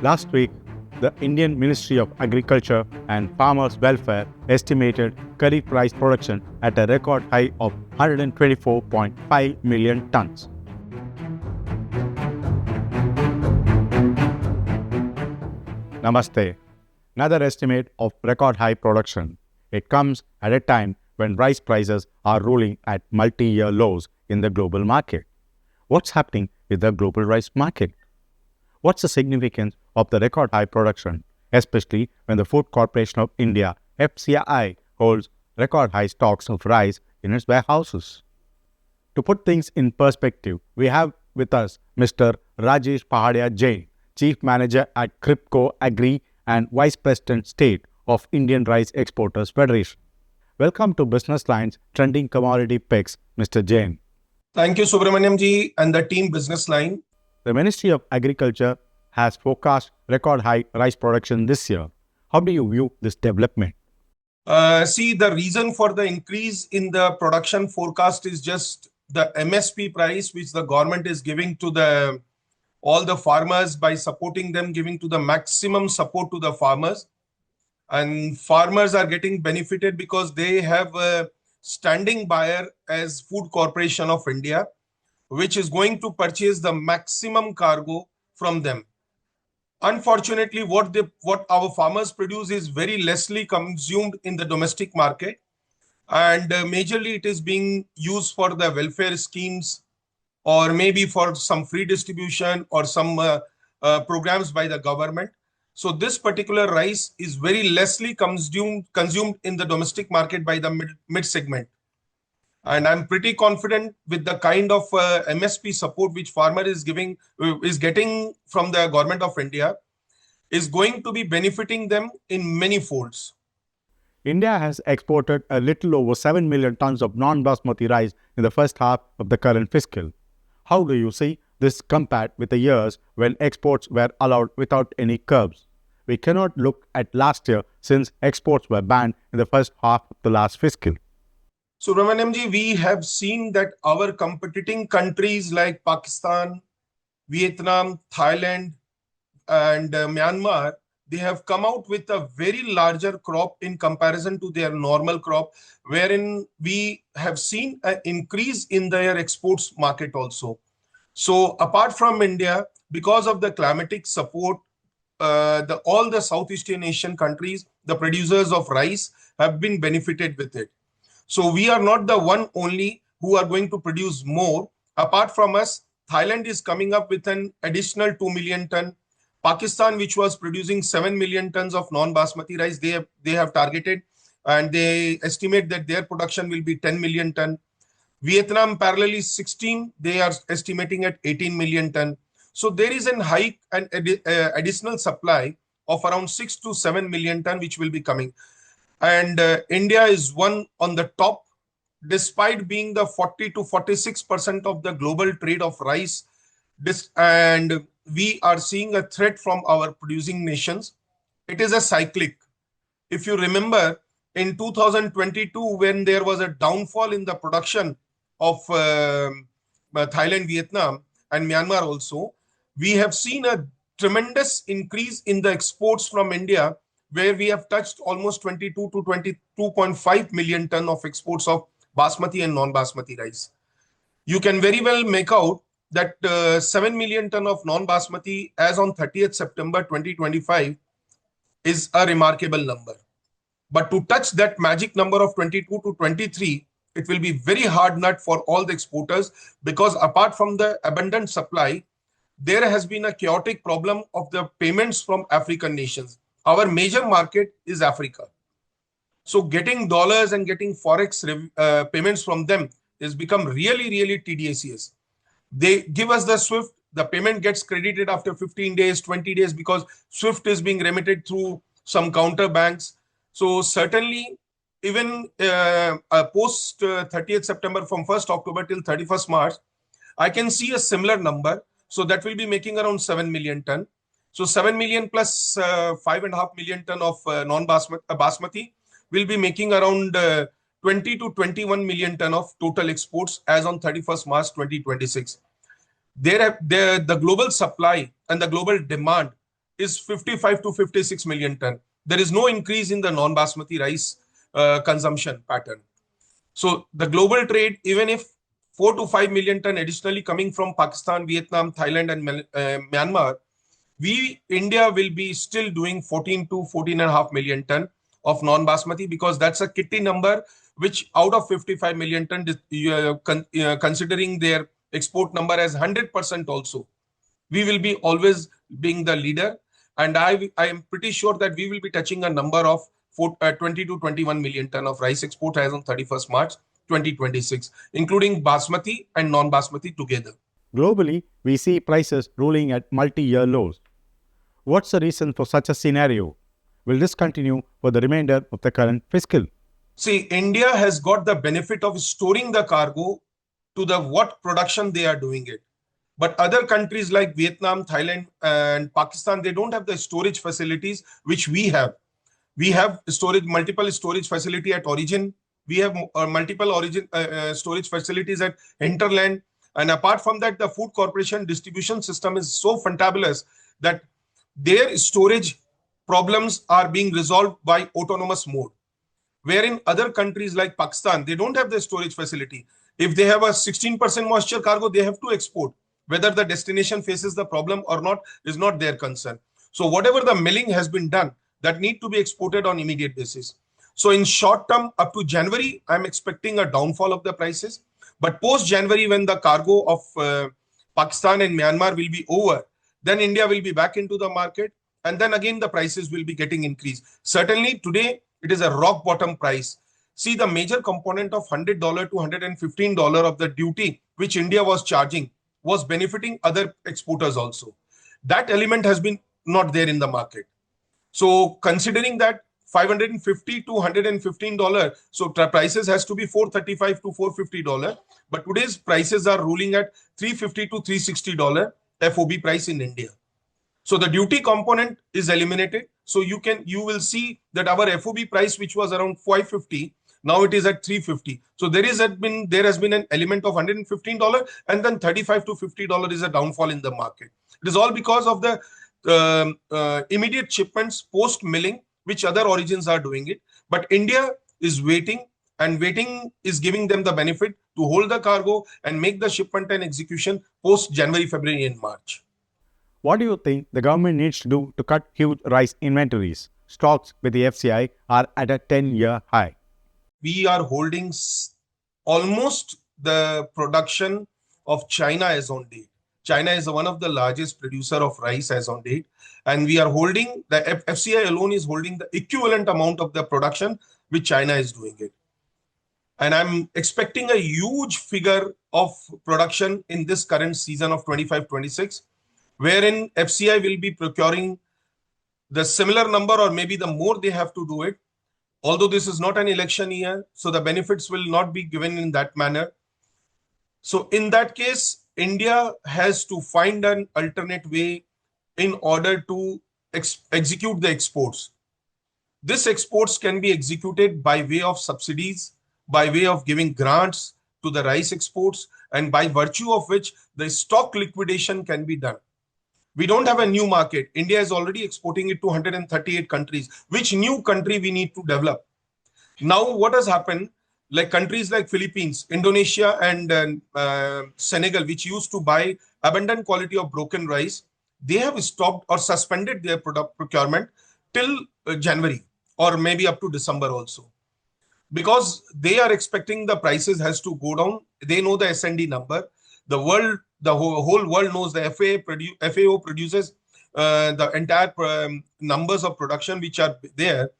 Last week, the Indian Ministry of Agriculture and Farmers' Welfare estimated kharif rice production at a record high of 124.5 million tons. Namaste. Another estimate of record high production. It comes at a time when rice prices are rolling at multi-year lows in the global market. What's happening with the global rice market? What's the significance of the record high production, especially when the Food Corporation of India (FCI) holds record high stocks of rice in its warehouses? To put things in perspective, we have with us Mr. Rajesh Paharia Jain, Chief Manager at KRIBHCO Agri and Vice-President State of Indian Rice Exporters Federation. Welcome to Business Line's Trending Commodity Picks, Mr. Jain. Thank you, Subramaniam ji and the team Business Line. The Ministry of Agriculture has forecast record high rice production this year. How do you view this development? The reason for the increase in the production forecast is just the MSP price which the government is giving to all the farmers by supporting them, giving to the maximum support to the farmers. And farmers are getting benefited because they have a standing buyer as Food Corporation of India, which is going to purchase the maximum cargo from them. Unfortunately, what our farmers produce is very lessly consumed in the domestic market, and majorly it is being used for the welfare schemes or maybe for some free distribution or some programs by the government. So this particular rice is very lessly consumed in the domestic market by the mid segment. And I'm pretty confident with the kind of MSP support which farmer is getting from the government of India is going to be benefiting them in many folds. India has exported a little over 7 million tons of non-basmati rice in the first half of the current fiscal. How do you see this compared with the years when exports were allowed without any curbs? We cannot look at last year since exports were banned in the first half of the last fiscal. So, Ramanam ji, we have seen that our competing countries like Pakistan, Vietnam, Thailand, and Myanmar, they have come out with a very larger crop in comparison to their normal crop, wherein we have seen an increase in their exports market also. So, apart from India, because of the climatic support, all the Southeast Asian countries, the producers of rice have been benefited with it. So we are not the one only who are going to produce more. Apart from us, Thailand is coming up with an additional 2 million ton. Pakistan, which was producing 7 million tons of non-basmati rice, they have targeted and they estimate that their production will be 10 million ton. Vietnam parallelly 16, they are estimating at 18 million ton. So there is an hike and additional supply of around 6 to 7 million ton which will be coming. And India is one on the top, despite being the 40 to 46% of the global trade of rice. And we are seeing a threat from our producing nations. It is a cyclic. If you remember, in 2022, when there was a downfall in the production of Thailand, Vietnam, and Myanmar also, we have seen a tremendous increase in the exports from India, where we have touched almost 22 to 22.5 million ton of exports of basmati and non-basmati rice. You can very well make out that 7 million ton of non-basmati as on 30th September 2025 is a remarkable number. But to touch that magic number of 22 to 23, it will be very hard nut for all the exporters, because apart from the abundant supply, there has been a chaotic problem of the payments from African nations. Our major market is Africa. So getting dollars and getting forex payments from them has become really, really tedious. They give us the SWIFT, the payment gets credited after 15 days, 20 days, because SWIFT is being remitted through some counter banks. So certainly, even post 30th September, from 1st October till 31st March, I can see a similar number. So that will be making around 7 million ton. So 7 million plus 5.5 million ton of basmati will be making around 20 to 21 million ton of total exports as on 31st March 2026. The global supply and the global demand is 55 to 56 million ton. There is no increase in the non-basmati rice consumption pattern. So the global trade, even if 4 to 5 million ton additionally coming from Pakistan, Vietnam, Thailand, and Myanmar, India will be still doing 14 to 14.5 million ton of non-basmati, because that's a kitty number, which out of 55 million ton, considering their export number as 100% also, we will be always being the leader. And I am pretty sure that we will be touching a number of 20 to 21 million ton of rice export as on 31st March 2026, including basmati and non-basmati together. Globally, we see prices ruling at multi-year lows. What's the reason for such a scenario? Will this continue for the remainder of the current fiscal? See, India has got the benefit of storing the cargo to the what production they are doing it. But other countries like Vietnam, Thailand, and Pakistan, they don't have the storage facilities which we have. We have multiple storage facility at origin. We have multiple origin storage facilities at hinterland. And apart from that, the Food Corporation distribution system is so fantabulous that their storage problems are being resolved by autonomous mode. Wherein other countries like Pakistan, they don't have the storage facility. If they have a 16% moisture cargo, they have to export. Whether the destination faces the problem or not is not their concern. So whatever the milling has been done, that need to be exported on immediate basis. So in short term, up to January, I'm expecting a downfall of the prices. But post January, when the cargo of Pakistan and Myanmar will be over, then India will be back into the market. And then again, the prices will be getting increased. Certainly today, it is a rock bottom price. See, the major component of $100 to $115 of the duty, which India was charging, was benefiting other exporters also. That element has been not there in the market. So considering that $550 to $115, so prices has to be $435 to $450. But today's prices are ruling at $350 to $360 FOB price in India. So the duty component is eliminated. So you will see that our FOB price, which was around $550, now it is at $350. So there has been an element of $115, and then $35 to $50 is a downfall in the market. It is all because of the immediate shipments post milling, which other origins are doing it. But India is waiting, and waiting is giving them the benefit to hold the cargo and make the shipment and execution post January, February, and March. What do you think the government needs to do to cut huge rice inventories? Stocks with the FCI are at a 10-year high. We are holding almost the production of China as on date. China is one of the largest producer of rice as on date. And we are holding, the FCI alone is holding the equivalent amount of the production which China is doing it. And I'm expecting a huge figure of production in this current season of 25-26, wherein FCI will be procuring the similar number or maybe the more they have to do it. Although this is not an election year, so the benefits will not be given in that manner. So in that case, India has to find an alternate way in order to execute the exports. This exports can be executed by way of subsidies, by way of giving grants to the rice exports, and by virtue of which the stock liquidation can be done. We don't have a new market. India is already exporting it to 138 countries. Which new country we need to develop? Now, what has happened? Like countries like Philippines, Indonesia, and Senegal, which used to buy abundant quality of broken rice, they have stopped or suspended their product procurement till January or maybe up to December also. Because they are expecting the prices has to go down. They know the S&D number. The whole world knows the FAO produces the entire numbers of production which are there.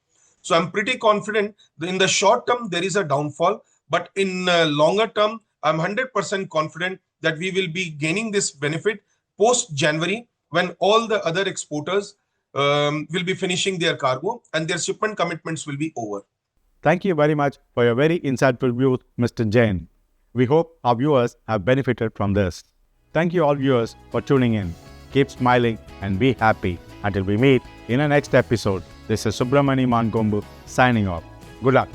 So I'm pretty confident that in the short term, there is a downfall. But in longer term, I'm 100% confident that we will be gaining this benefit post-January, when all the other exporters will be finishing their cargo and their shipment commitments will be over. Thank you very much for your very insightful views, Mr. Jain. We hope our viewers have benefited from this. Thank you all viewers for tuning in. Keep smiling and be happy until we meet in the next episode. This is Subramani Mangombu signing off. Good luck.